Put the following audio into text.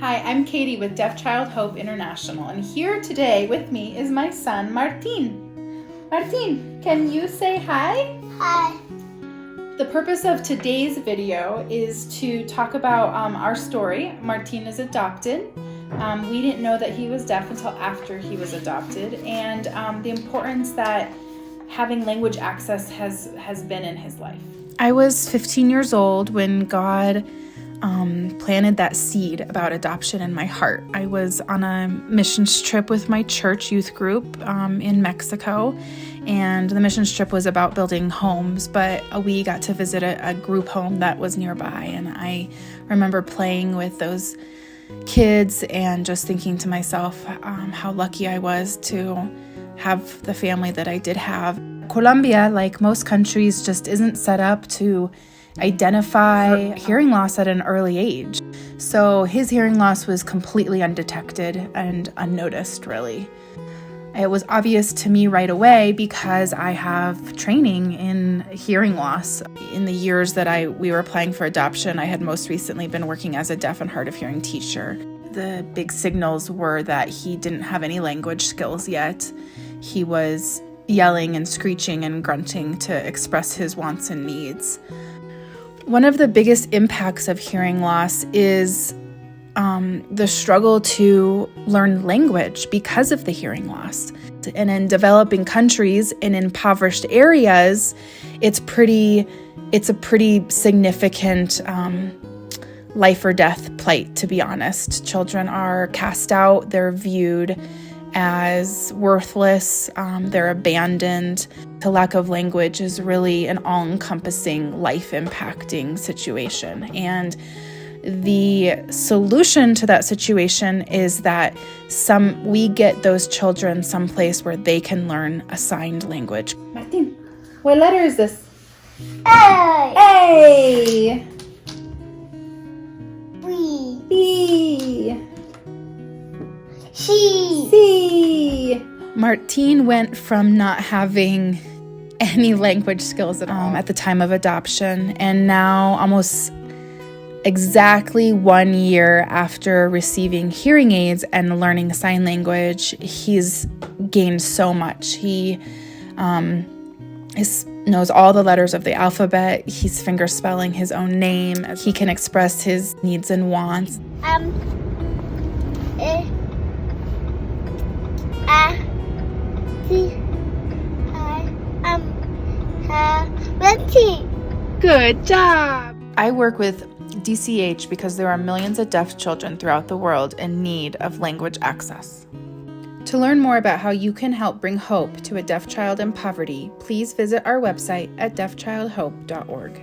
Hi, I'm Katie with Deaf Child Hope International, and here today with me is my son, Martin. Martin, can you say hi? Hi. The purpose of today's video is to talk about our story. Martin is adopted. We didn't know that he was deaf until after he was adopted, and the importance that having language access has been in his life. I was 15 years old when God planted that seed about adoption in my heart. I was on a missions trip with my church youth group in Mexico, and the missions trip was about building homes, but we got to visit a group home that was nearby, and I remember playing with those kids and just thinking to myself how lucky I was to have the family that I did have. Colombia, like most countries, just isn't set up to identify hearing loss at an early age. So his hearing loss was completely undetected and unnoticed, really. It was obvious to me right away because I have training in hearing loss. In the years that we were applying for adoption, I had most recently been working as a deaf and hard of hearing teacher. The big signals were that he didn't have any language skills yet. He was yelling and screeching and grunting to express his wants and needs. One of the biggest impacts of hearing loss is the struggle to learn language because of the hearing loss. And in developing countries and in impoverished areas, it's a pretty significant life or death plight, to be honest. Children are cast out, they're viewed as worthless, they're abandoned. The lack of language is really an all-encompassing, life-impacting situation. And the solution to that situation is that we get those children someplace where they can learn a signed language. Martin, what letter is this? A. A. B. B. C. C. Martin went from not having any language skills at all at the time of adoption, and now almost exactly 1 year after receiving hearing aids and learning sign language, he's gained so much. He knows all the letters of the alphabet. He's finger spelling his own name. He can express his needs and wants. Good job. I work with DCH because there are millions of deaf children throughout the world in need of language access. To learn more about how you can help bring hope to a deaf child in poverty, please visit our website at deafchildhope.org.